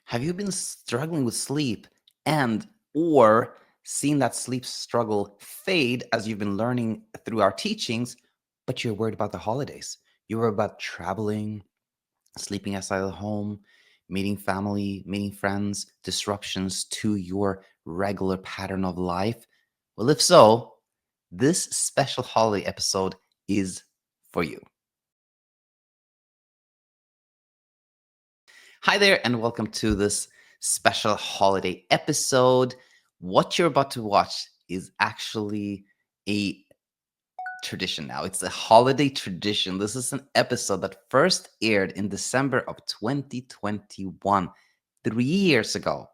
Have you been struggling with sleep and or seen that sleep struggle fade as you've been learning through our teachings, but you're worried about the holidays? You're worried about traveling, sleeping outside of the home, meeting family, meeting friends, disruptions to your regular pattern of life? Well, if so, this special holiday episode is for you. Hi there, and welcome to this special holiday episode. What you're about to watch is actually a tradition now. It's a holiday tradition. This is an episode that first aired in December of 2021, 3 years ago.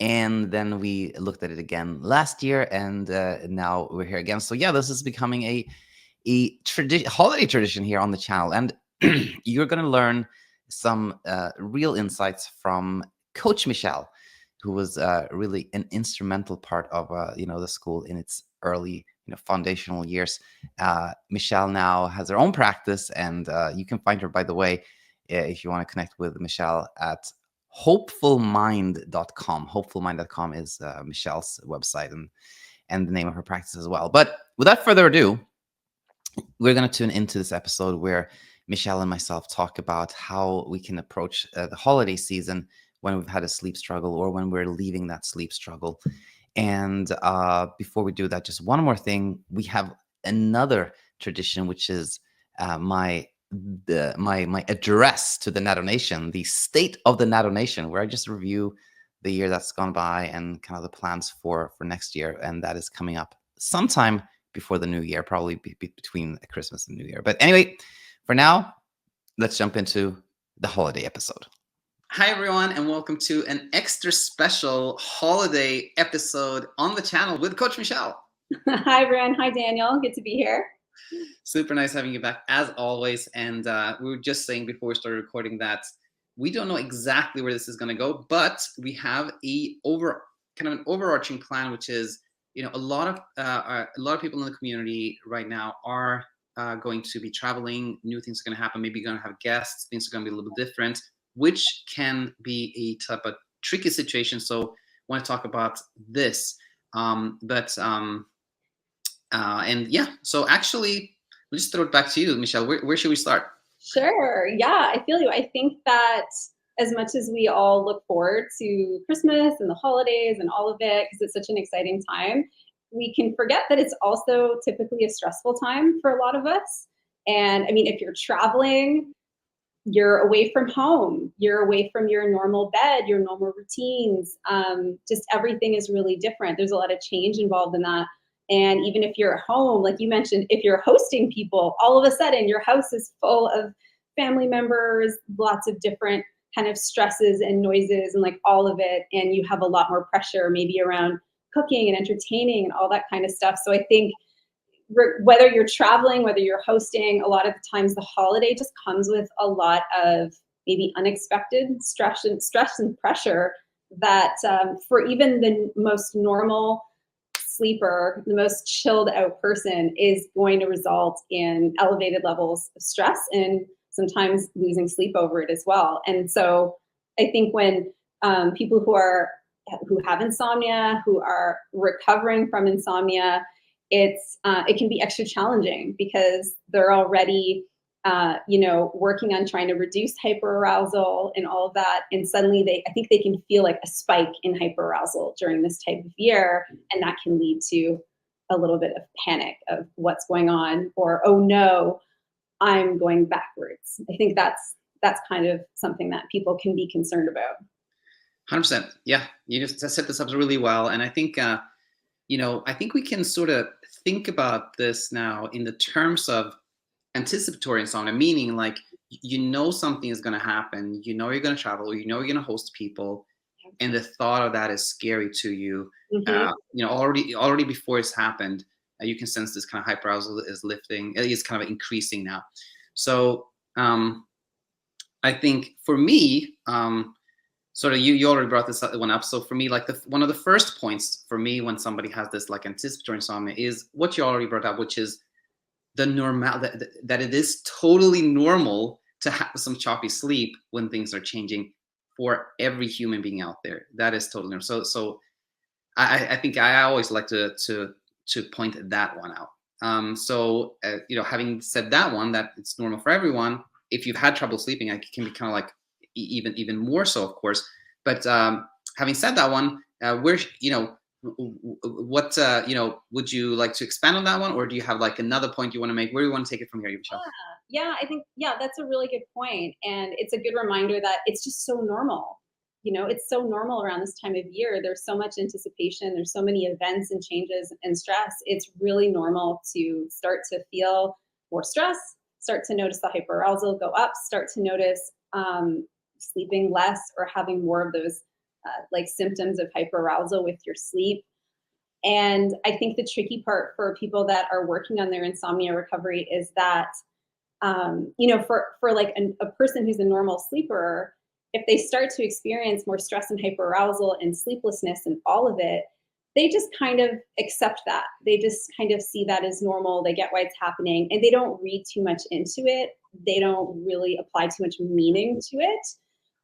And then we looked at it again last year, and now we're here again. So, yeah, this is becoming a holiday tradition here on the channel. And you're going to learn some real insights from Coach Michelle, who was really an instrumental part of the school in its early foundational years. Michelle now has her own practice, and you can find her, by the way, if you want to connect with Michelle at hopefulmind.com. Hopefulmind.com is Michelle's website and the name of her practice as well. But without further ado, we're going to tune into this episode where Michelle and myself talk about how we can approach the holiday season when we've had a sleep struggle or when we're leaving that sleep struggle. And before we do that, just one more thing. We have another tradition, which is my address to the Natto Nation, the state of the Natto Nation, where I just review the year that's gone by and kind of the plans for next year. And that is coming up sometime before the new year, probably between Christmas and New Year. But anyway, for now, let's jump into the holiday episode. Hi, everyone, and welcome to an extra special holiday episode on the channel with Coach Michelle. Hi, everyone. Hi, Daniel. Good to be here. Super nice having you back, as always. And we were just saying before we started recording that we don't know exactly where this is going to go, but we have an overarching plan, which is, a lot of people in the community right now are going to be traveling. New things are going to happen. Maybe you're going to have guests. Things are going to be a little bit different, which can be a type of tricky situation. So I want to talk about this. And yeah, so actually, we'll just throw it back to you, Michelle. Where should we start? Sure. Yeah, I feel you. I think that as much as we all look forward to Christmas and the holidays and all of it, because it's such an exciting time, we can forget that it's also typically a stressful time for a lot of us. And I mean, if you're traveling, you're away from home, you're away from your normal bed, your normal routines. Just everything is really different. There's a lot of change involved in that. And even if you're at home, like you mentioned, if you're hosting people, all of a sudden your house is full of family members, lots of different kind of stresses and noises and like all of it. And you have a lot more pressure maybe around cooking and entertaining and all that kind of stuff. So I think whether you're traveling, whether you're hosting, a lot of the times the holiday just comes with a lot of maybe unexpected stress and pressure that for even the most normal sleeper, the most chilled out person is going to result in elevated levels of stress and sometimes losing sleep over it as well. And so I think when people who have insomnia, who are recovering from insomnia, it can be extra challenging because they're already working on trying to reduce hyperarousal and all of that, and suddenly I think they can feel like a spike in hyperarousal during this type of year, and that can lead to a little bit of panic of what's going on, or oh no, I'm going backwards. I think that's kind of something that people can be concerned about. 100%. Yeah, you just set this up really well, and I think I think we can sort of think about this now in the terms of anticipatory insomnia, meaning like something is going to happen, you're going to travel, you're going to host people, and the thought of that is scary to you. Mm-hmm. Already before it's happened, you can sense this kind of hyperarousal is lifting, is kind of increasing now. So I think for me, sort of you already brought this one up. So for me, like one of the first points for me when somebody has this like anticipatory insomnia is what you already brought up, which is the normal that it is totally normal to have some choppy sleep when things are changing. for every human being out there. That is totally normal. So I think I always like to point that one out. Having said that one, that it's normal for everyone. If you've had trouble sleeping, it can be kind of like even more so, of course. But having said that one, where what would you like to expand on that one, or do you have like another point you want to make? Where do you want to take it from here, Michelle? Yeah, I think, yeah, that's a really good point. And it's a good reminder that it's just so normal. It's so normal around this time of year. There's so much anticipation, there's so many events and changes and stress. It's really normal to start to feel more stress, start to notice the hyperarousal go up, start to notice sleeping less or having more of those like symptoms of hyperarousal with your sleep. And I think the tricky part for people that are working on their insomnia recovery is that for like a person who's a normal sleeper, if they start to experience more stress and hyperarousal and sleeplessness and all of it, they just kind of accept that. They just kind of see that as normal. They get why it's happening and they don't read too much into it. They don't really apply too much meaning to it.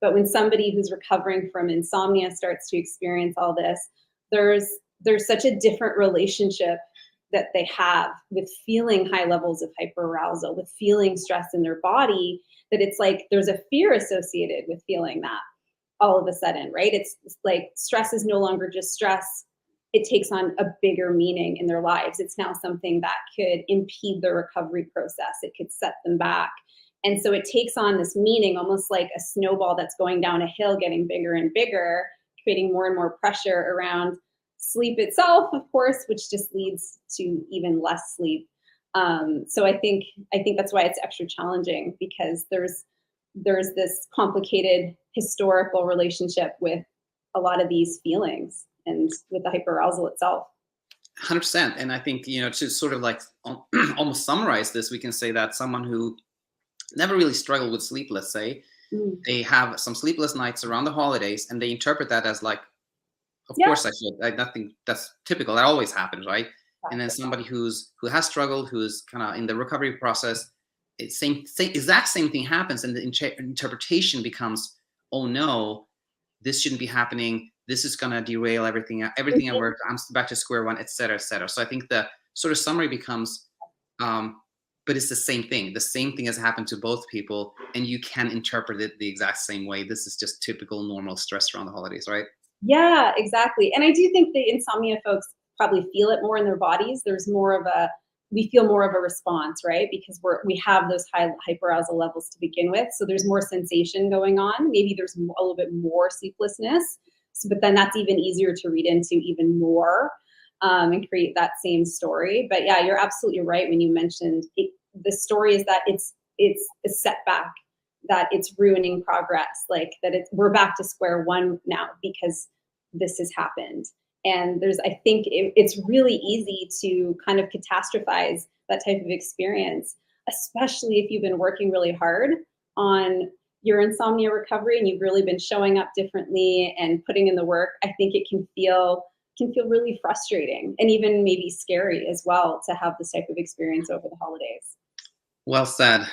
But when somebody who's recovering from insomnia starts to experience all this, there's such a different relationship that they have with feeling high levels of hyperarousal, with feeling stress in their body, that it's like there's a fear associated with feeling that all of a sudden, right? It's like stress is no longer just stress. It takes on a bigger meaning in their lives. It's now something that could impede the recovery process. It could set them back. And so it takes on this meaning, almost like a snowball that's going down a hill, getting bigger and bigger, creating more and more pressure around sleep itself, of course, which just leads to even less sleep. So I think that's why it's extra challenging, because there's this complicated historical relationship with a lot of these feelings and with the hyperarousal itself. 100%. And I think, to sort of like almost summarize this, we can say that someone who never really struggled with sleep, let's say, they have some sleepless nights around the holidays and they interpret that as like, of course I should. Nothing, that's typical. That always happens, right? And then somebody who has struggled, who's kind of in the recovery process, it's same exact same thing happens, and the interpretation becomes, oh no, this shouldn't be happening. This is gonna derail everything I worked. I'm back to square one, etc., etc. So I think the sort of summary becomes, but it's the same thing. The same thing has happened to both people, and you can interpret it the exact same way. This is just typical normal stress around the holidays, right? Yeah, exactly. And I do think the insomnia folks probably feel it more in their bodies. We feel more of a response, right? Because we have those high hyperarousal levels to begin with. So there's more sensation going on. Maybe there's a little bit more sleeplessness. So, but then that's even easier to read into even more and create that same story. But yeah, you're absolutely right when you mentioned the story is that it's a setback, that it's ruining progress, like that we're back to square one now because this has happened. And I think it's really easy to kind of catastrophize that type of experience, especially if you've been working really hard on your insomnia recovery and you've really been showing up differently and putting in the work. I think it can feel really frustrating and even maybe scary as well to have this type of experience over the holidays. Well said.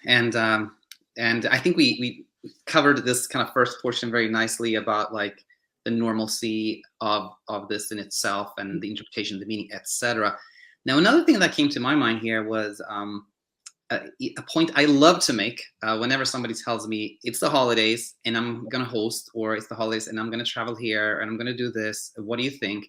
And I think we covered this kind of first portion very nicely about like the normalcy of this in itself and the interpretation, the meaning, etc. Now, another thing that came to my mind here was a point I love to make whenever somebody tells me it's the holidays and I'm gonna host, or it's the holidays and I'm gonna travel here and I'm gonna do this. What do you think?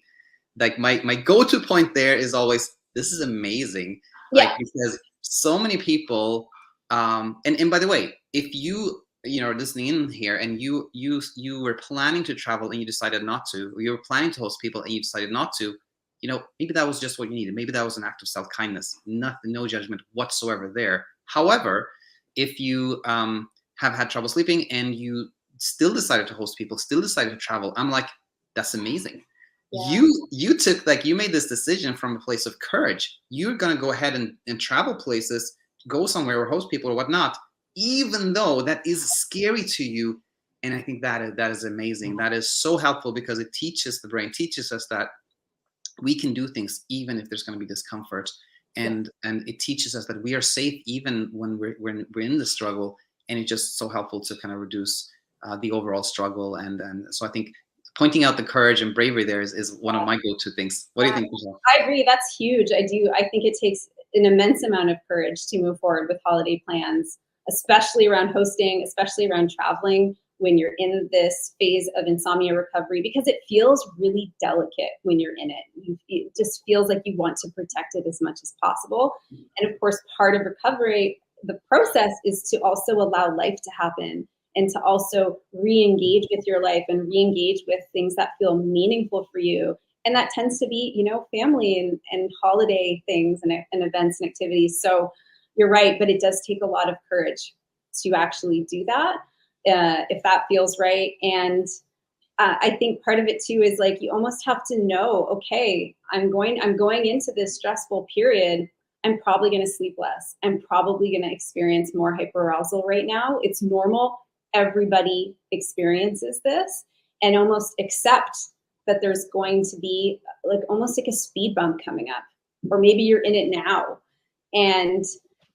Like my go-to point there is always, this is amazing. Like, because so many people, and by the way, if you are listening in here and you were planning to travel and you decided not to, or you were planning to host people and you decided not to, maybe that was just what you needed. Maybe that was an act of self-kindness. Nothing, no judgment whatsoever there. However, if you have had trouble sleeping and you still decided to host people, still decided to travel, I'm like, that's amazing. Yeah. You took, like, you made this decision from a place of courage. You're gonna go ahead and travel places, go somewhere or host people or whatnot, even though that is scary to you. And I think that is amazing. That is so helpful because it teaches the brain, teaches us that we can do things even if there's going to be discomfort, and it teaches us that we are safe even when we're in the struggle. And it's just so helpful to kind of reduce the overall struggle. And so I think pointing out the courage and bravery there is one of my go-to things. What do you think, Michelle? I agree. That's huge. I do. I think it takes an immense amount of courage to move forward with holiday plans, especially around hosting, especially around traveling when you're in this phase of insomnia recovery, because it feels really delicate when you're in it. It just feels like you want to protect it as much as possible. And of course, part of recovery, the process is to also allow life to happen and to also re-engage with your life and re-engage with things that feel meaningful for you. And that tends to be, family and holiday things and events and activities. So you're right, but it does take a lot of courage to actually do that, if that feels right. And I think part of it too is like you almost have to know, okay, I'm going into this stressful period. I'm probably going to sleep less. I'm probably going to experience more hyperarousal right now. It's normal. Everybody experiences this, and almost accept that there's going to be like almost like a speed bump coming up, or maybe you're in it now, and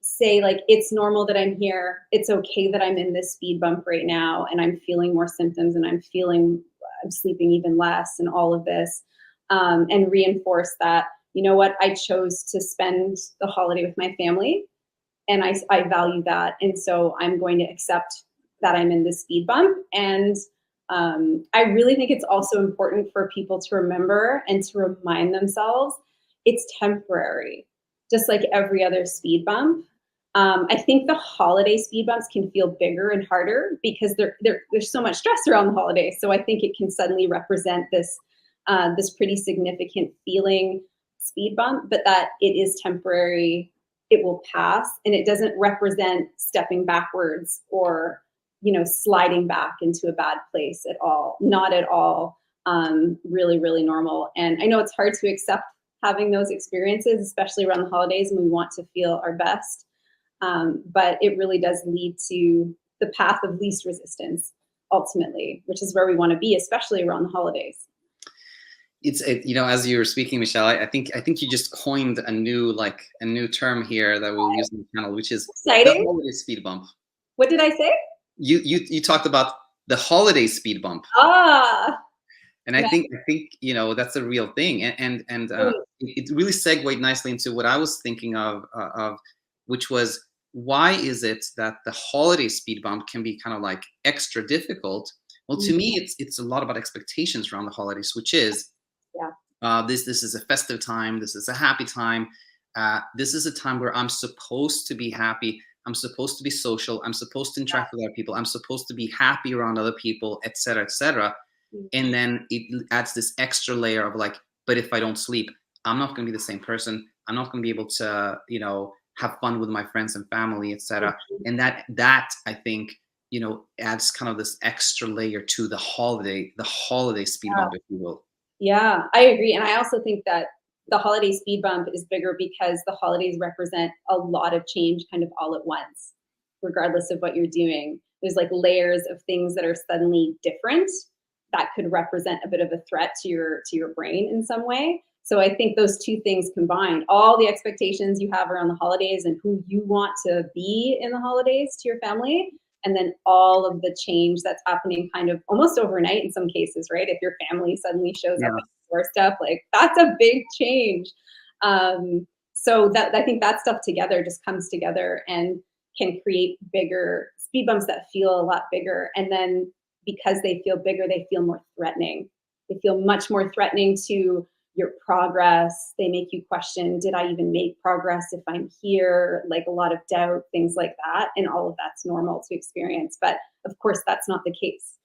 say like, it's normal that I'm here. It's okay that I'm in this speed bump right now, and I'm feeling more symptoms, and I'm sleeping even less, and all of this, and reinforce that, you know what, I chose to spend the holiday with my family, and I value that, and so I'm going to accept that I'm in this speed bump. And I really think it's also important for people to remember and to remind themselves it's temporary, just like every other speed bump. I think the holiday speed bumps can feel bigger and harder because there's so much stress around the holidays. So I think it can suddenly represent this pretty significant feeling speed bump, but that it is temporary. It will pass, and it doesn't represent stepping backwards or sliding back into a bad place at all. Not at all. Really, really normal. And I know it's hard to accept having those experiences, especially around the holidays when we want to feel our best. But it really does lead to the path of least resistance ultimately, which is where we want to be, especially around the holidays. It's as you were speaking, Michelle, I think you just coined a new term here that we'll use on the channel, which is exciting. The holiday speed bump. What did I say? You talked about the holiday speed bump. And I think that's a real thing, and it really segued nicely into what I was thinking of, which was, why is it that the holiday speed bump can be kind of like extra difficult? Well, to me, it's a lot about expectations around the holidays, which is this is a festive time, this is a happy time, this is a time where I'm supposed to be happy, I'm supposed to be social, I'm supposed to interact with other people, I'm supposed to be happy around other people, etc., etc. And then it adds this extra layer of like, but if I don't sleep, I'm not going to be the same person. I'm not going to be able to, have fun with my friends and family, etc. And that I think, adds kind of this extra layer to the holiday speed bump, if you will. Yeah, I agree. And I also think that the holiday speed bump is bigger because the holidays represent a lot of change kind of all at once, regardless of what you're doing. There's like layers of things that are suddenly different that could represent a bit of a threat to your brain in some way. So I think those two things combined, all the expectations you have around the holidays and who you want to be in the holidays to your family, and then all of the change that's happening kind of almost overnight in some cases, right? If your family suddenly shows up for stuff, like that's a big change. So that I think that stuff together just comes together and can create bigger speed bumps that feel a lot bigger. And then because they feel bigger, they feel more threatening. They feel much more threatening to your progress. They make you question, did I even make progress if I'm here? Like a lot of doubt, things like that. And all of that's normal to experience. But of course, that's not the case.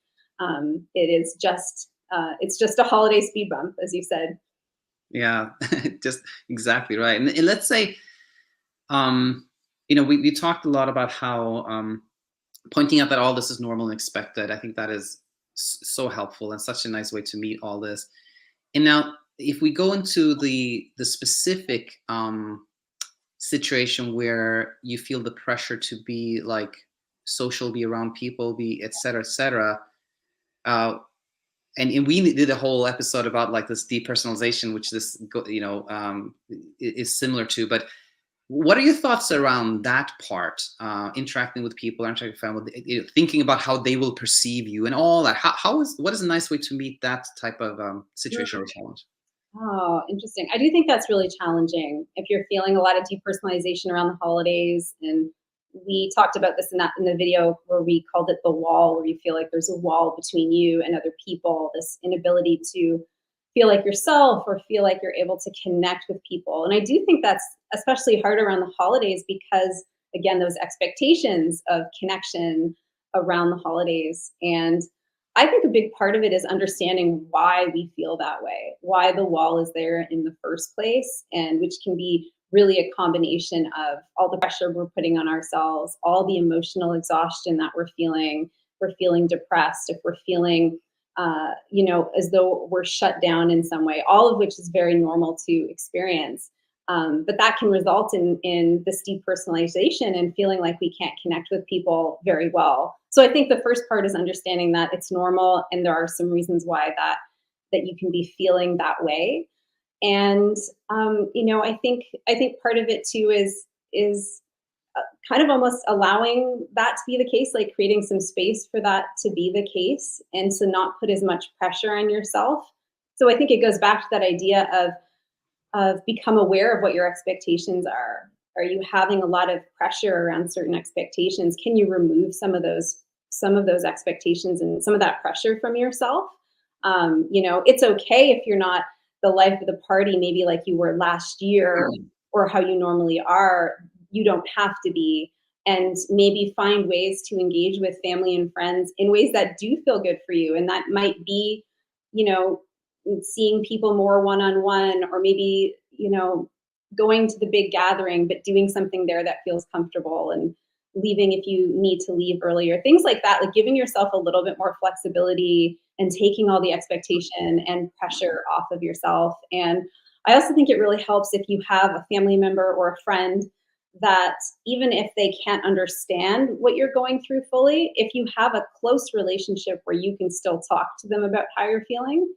It is just, it's just a holiday speed bump, as you said. Yeah, just exactly right. And let's say, we talked a lot about how pointing out that all this is normal and expected. I think that is so helpful and such a nice way to meet all this. And now, if we go into the specific situation where you feel the pressure to be like social, be around people, be et cetera, and we did a whole episode about like this depersonalization, which this is similar to. But What are your thoughts around that part? Interacting with people, interacting with family, thinking about how they will perceive you and all that. What is a nice way to meet that type of situation or challenge? Oh, interesting. I do think that's really challenging if you're feeling a lot of depersonalization around the holidays. And we talked about this in the video where we called it the wall, where you feel like there's a wall between you and other people, this inability to feel like yourself or feel like you're able to connect with people. And I do think that's especially hard around the holidays because, again, those expectations of connection around the holidays. And I think a big part of it is understanding why we feel that way, why the wall is there in the first place, and which can be really a combination of all the pressure we're putting on ourselves, all the emotional exhaustion that we're feeling. We're feeling depressed, if we're feeling, as though we're shut down in some way, all of which is very normal to experience. But that can result in this depersonalization and feeling like we can't connect with people very well. So I think the first part is understanding that it's normal and there are some reasons why that you can be feeling that way. And I think part of it too is kind of almost allowing that to be the case, like creating some space for that to be the case, and to not put as much pressure on yourself. So I think it goes back to that idea of become aware of what your expectations are. Are you having a lot of pressure around certain expectations? Can you remove some of those expectations and some of that pressure from yourself? It's okay if you're not the life of the party, maybe like you were last year or how you normally are. You don't have to be. And maybe find ways to engage with family and friends in ways that do feel good for you. And that might be, you know, seeing people more one-on-one, or maybe going to the big gathering but doing something there that feels comfortable, and leaving if you need to leave earlier, things like that, like giving yourself a little bit more flexibility and taking all the expectation and pressure off of yourself. And I also think it really helps if you have a family member or a friend that, even if they can't understand what you're going through fully, if you have a close relationship where you can still talk to them about how you're feeling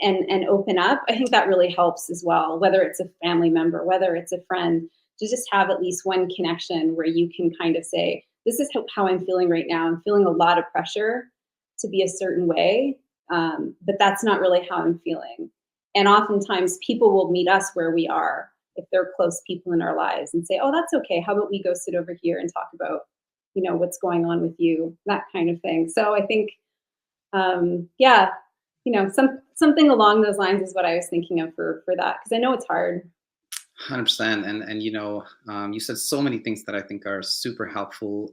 and open up, I think that really helps as well, whether it's a family member, whether it's a friend, to just have at least one connection where you can kind of say, this is how I'm feeling right now. I'm feeling a lot of pressure to be a certain way, but that's not really how I'm feeling. And oftentimes people will meet us where we are if they're close people in our lives and say, oh, that's okay. How about we go sit over here and talk about, what's going on with you, that kind of thing. So I think, yeah, something along those lines is what I was thinking of for that, because I know it's hard. 100%. And you said so many things that I think are super helpful.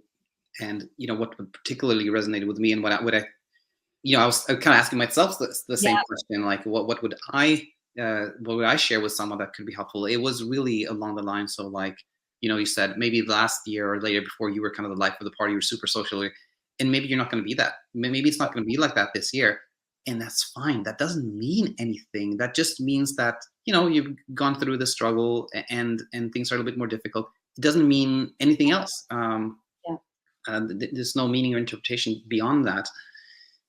And what would particularly resonated with me, and I was kind of asking myself the same Yeah. question, like what would I share with someone that could be helpful? It was really along the lines of, like, you said maybe last year or later before you were kind of the life of the party, you were super social, and maybe you're not going to be that. Maybe it's not going to be like that this year. And that's fine. That doesn't mean anything. That just means that, you've gone through the struggle and things are a little bit more difficult. It doesn't mean anything else. Yeah. There's no meaning or interpretation beyond that.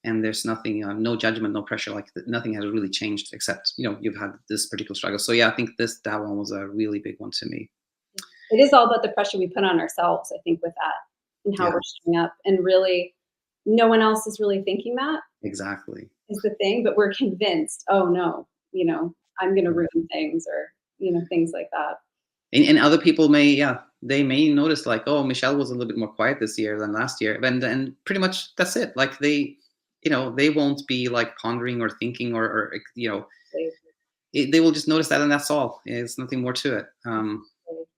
And there's nothing, no judgment, no pressure. Like nothing has really changed except, you've had this particular struggle. So yeah, I think that one was a really big one to me. It is all about the pressure we put on ourselves, I think, with that, and how Yeah, we're showing up. And really, no one else is really thinking that exactly. is the thing, but we're convinced, oh no, I'm going to ruin things, or, things like that. And other people they may notice, like, oh, Michelle was a little bit more quiet this year than last year. And pretty much that's it. Like they won't be like pondering or thinking or they will just notice that, and that's all. It's nothing more to it.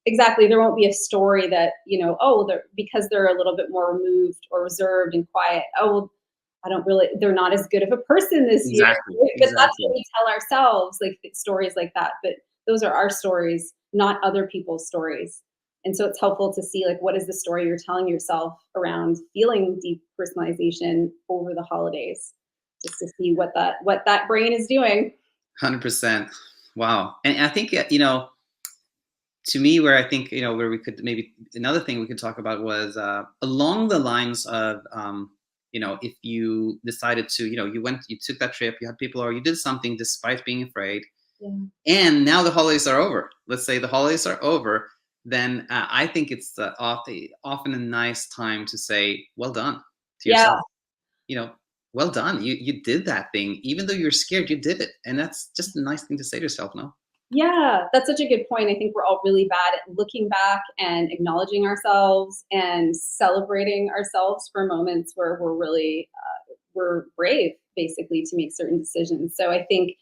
Exactly. There won't be a story that, because they're a little bit more removed or reserved and quiet. Oh, well, they're not as good of a person this year. Exactly. But that's what we tell ourselves, like stories like that. But those are our stories, not other people's stories. And so it's helpful to see, like, what is the story you're telling yourself around feeling deep personalization over the holidays, just to see what that brain is doing. 100%. Wow. And I think, to me, where I think, where we could maybe, another thing we could talk about was along the lines of, if you decided to, you took that trip, you had people, or you did something despite being afraid. Yeah. And now the holidays are over. Let's say the holidays are over. then I think it's often a nice time to say, well done to Yeah. yourself. Well done. You did that thing. Even though you're scared, you did it. And that's just a nice thing to say to yourself, no? Yeah, that's such a good point. I think we're all really bad at looking back and acknowledging ourselves and celebrating ourselves for moments where we're really we're brave, basically, to make certain decisions. So I think,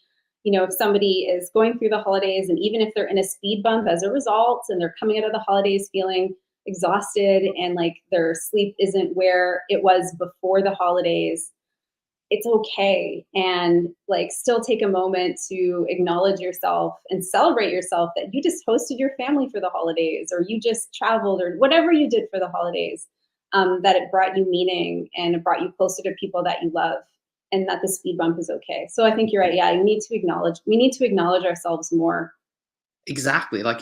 if somebody is going through the holidays, and even if they're in a speed bump as a result, and they're coming out of the holidays feeling exhausted and like their sleep isn't where it was before the holidays, it's okay, and like still take a moment to acknowledge yourself and celebrate yourself that you just hosted your family for the holidays, or you just traveled, or whatever you did for the holidays, that it brought you meaning and it brought you closer to people that you love, and that the speed bump is okay. So I think you're right. Yeah, we need to acknowledge ourselves more. Exactly. Like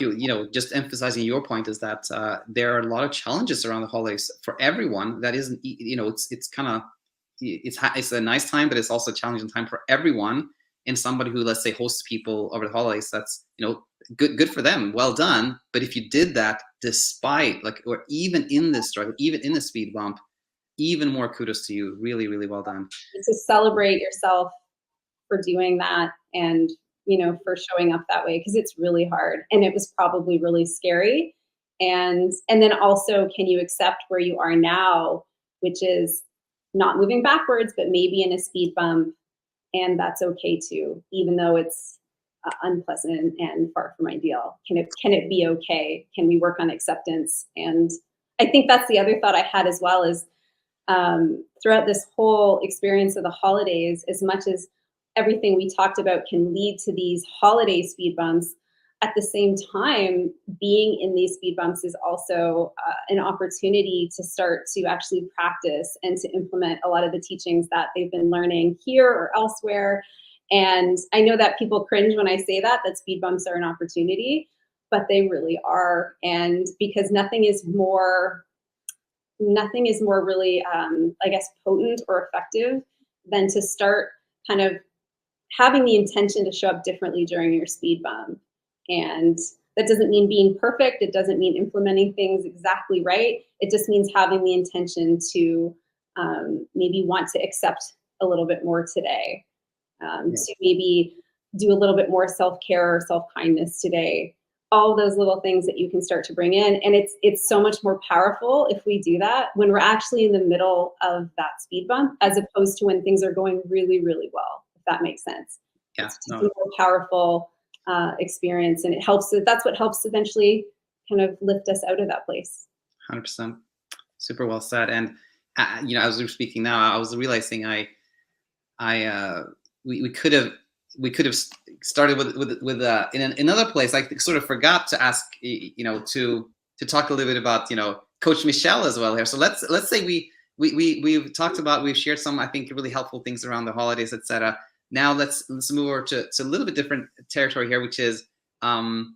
just emphasizing your point is that there are a lot of challenges around the holidays for everyone. That isn't, it's kind of, it's a nice time, but it's also a challenging time for everyone. And somebody who, let's say, hosts people over the holidays, that's good for them. Well done. But if you did that despite or even in this struggle, even in the speed bump, even more kudos to you. Really, really well done. To celebrate yourself for doing that, and for showing up that way, because it's really hard and it was probably really scary. And then also, can you accept where you are now, which is not moving backwards, but maybe in a speed bump, and that's okay too, even though it's unpleasant and far from ideal. Can it be okay? Can we work on acceptance? And I think that's the other thought I had as well, is throughout this whole experience of the holidays, as much as everything we talked about can lead to these holiday speed bumps, at the same time, being in these speed bumps is also an opportunity to start to actually practice and to implement a lot of the teachings that they've been learning here or elsewhere. And I know that people cringe when I say that speed bumps are an opportunity, but they really are. And because nothing is more really, I guess, potent or effective than to start kind of having the intention to show up differently during your speed bump. And that doesn't mean being perfect. It doesn't mean implementing things exactly right. It just means having the intention to maybe want to accept a little bit more today, to maybe do a little bit more self-care or self-kindness today. All those little things that you can start to bring in. And it's so much more powerful if we do that when we're actually in the middle of that speed bump, as opposed to when things are going really, really well, if that makes sense. Yeah, it's a more powerful experience, and that's what helps eventually kind of lift us out of that place. 100%. Super well said. And as we were speaking now, I was realizing we could have started with in another place. I sort of forgot to ask to talk a little bit about Coach Michelle as well here. So let's say we've talked about, we've shared some, I think, really helpful things around the holidays, etc. Now let's move over to a little bit different territory here, which is Coach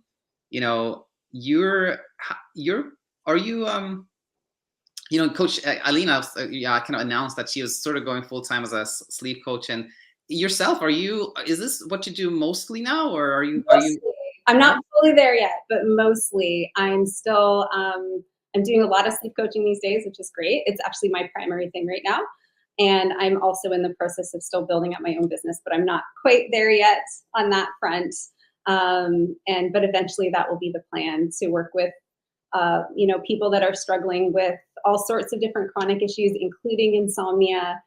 Alina kind of announced that she was sort of going full time as a sleep coach. And yourself, is this what you do mostly now, or are you? I'm not fully there yet, but mostly I'm still I'm doing a lot of sleep coaching these days, which is great. It's actually my primary thing right now. And I'm also in the process of still building up my own business, but I'm not quite there yet on that front. But eventually that will be the plan, to work with people that are struggling with all sorts of different chronic issues, including insomnia.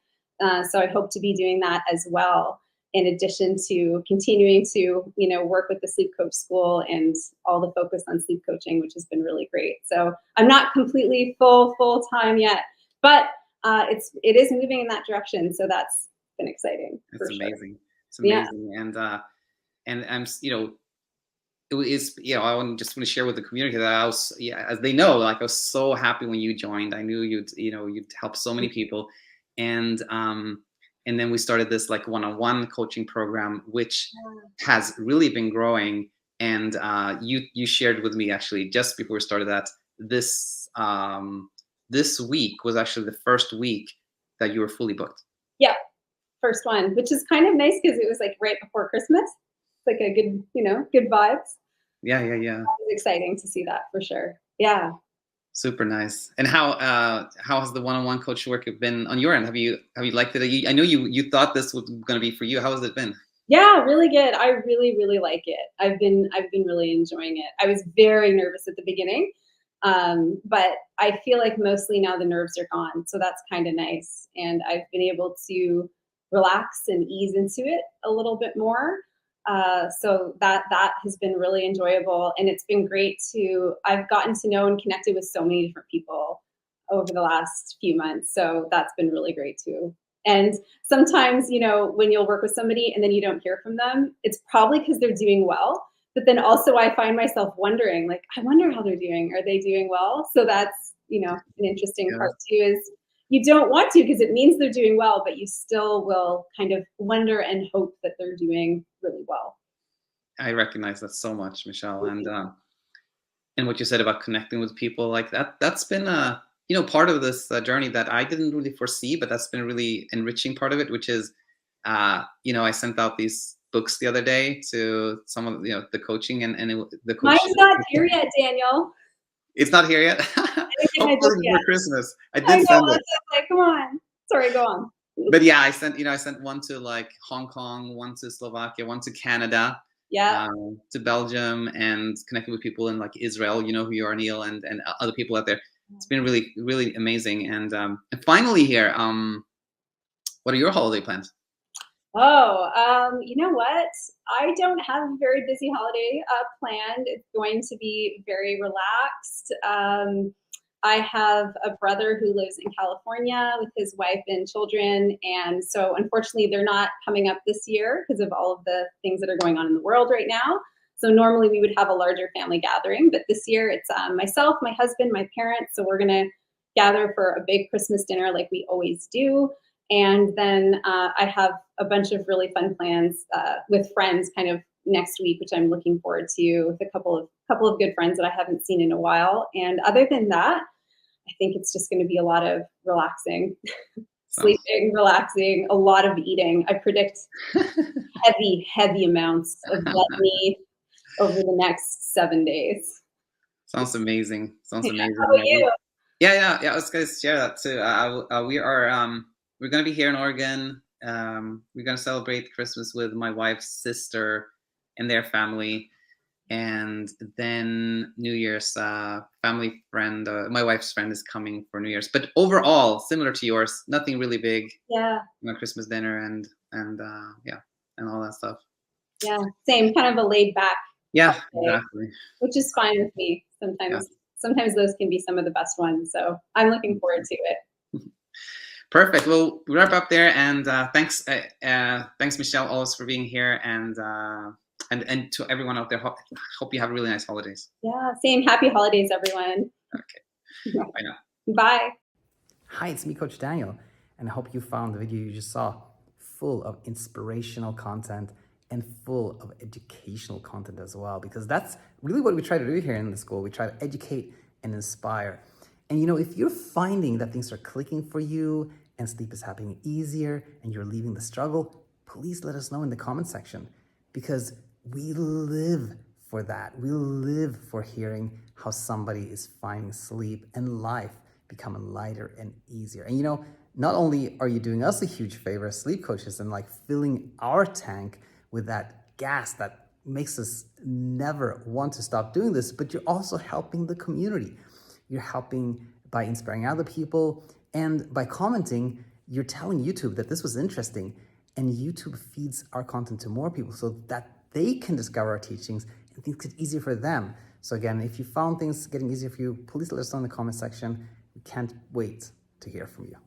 So I hope to be doing that as well, in addition to continuing to, work with the sleep coach school and all the focus on sleep coaching, which has been really great. So I'm not completely full time yet, but it is moving in that direction. So that's been exciting. It's amazing. Sure. It's amazing. Yeah. And I'm, I just want to share with the community that I was, as they know, I was so happy when you joined. I knew you'd help so many people. And then we started this one-on-one coaching program, which has really been growing. And you shared with me, actually, just before we started, that this week was actually the first week that you were fully booked. Yeah, first one, which is kind of nice because it was right before Christmas. It's a good, good vibes. Yeah. It was exciting to see that for sure. Yeah. Super nice. And how has the one-on-one coach work been on your end? Have you liked it? I know you thought this was going to be for you. How has it been? Yeah, really good. I really, really like it. I've been really enjoying it. I was very nervous at the beginning, but I feel like mostly now the nerves are gone, so that's kind of nice. And I've been able to relax and ease into it a little bit more. So that has been really enjoyable, and it's been great to. I've gotten to know and connected with so many different people over the last few months, so that's been really great too. And sometimes, when you'll work with somebody and then you don't hear from them, it's probably because they're doing well. But then also I find myself wondering, like, I wonder how they're doing. Are they doing well? So that's, an interesting Yeah, part too is you don't want to because it means they're doing well, but you still will kind of wonder and hope that they're doing really well. I recognize that so much, Michelle, and what you said about connecting with people like that. That's been part of this journey that I didn't really foresee, but that's been a really enriching part of it, which is I sent out these books the other day to some of the coaching and the coach. Mine's not here yet, Daniel. It's not here yet. I didn't get my book Hopefully yet. before Christmas. I I did know. send it. Like, come on. Sorry, go on. But yeah, I sent one to like Hong Kong, one to Slovakia, one to Canada, Yeah. to Belgium, and connected with people in like Israel. You know who you are, Neil, and other people out there. It's been really really amazing. And finally here, what are your holiday plans? Oh, you know what? I don't have a very busy holiday planned. It's going to be very relaxed. I have a brother who lives in California with his wife and children. And so, unfortunately, they're not coming up this year because of all of the things that are going on in the world right now. So, normally we would have a larger family gathering, but this year it's myself, my husband, my parents. So, we're going to gather for a big Christmas dinner like we always do. And then I have a bunch of really fun plans with friends kind of next week, which I'm looking forward to with a couple of good friends that I haven't seen in a while. And other than that, I think it's just going to be a lot of relaxing, sleeping, relaxing, a lot of eating. I predict heavy amounts of gluttony over the next 7 days. Sounds amazing. Sounds amazing. How about you? Yeah. I was going to share that too. We're going to be here in Oregon. We're going to celebrate Christmas with my wife's sister and their family, and then New Year's, family friend, my wife's friend is coming for New Year's. But overall, similar to yours, nothing really big. Yeah. Christmas dinner and all that stuff. Yeah, same, kind of a laid back. Yeah, holiday, exactly. which is fine with me. Sometimes those can be some of the best ones. So I'm looking forward to it. Perfect. Well, we wrap up there, and thanks, Michelle, always for being here, and to everyone out there. Hope you have really nice holidays. Yeah, same. Happy holidays, everyone. Okay. Bye now. Bye. Hi, it's me, Coach Daniel, and I hope you found the video you just saw full of inspirational content and full of educational content as well, because that's really what we try to do here in the school. We try to educate and inspire. And if you're finding that things are clicking for you and sleep is happening easier and you're leaving the struggle, please let us know in the comment section, because we live for that. We live for hearing how somebody is finding sleep and life becoming lighter and easier. And not only are you doing us a huge favor as sleep coaches and like filling our tank with that gas that makes us never want to stop doing this, but you're also helping the community. You're helping by inspiring other people, and by commenting, you're telling YouTube that this was interesting, and YouTube feeds our content to more people so that they can discover our teachings and things get easier for them. So again, if you found things getting easier for you, please let us know in the comment section. We can't wait to hear from you.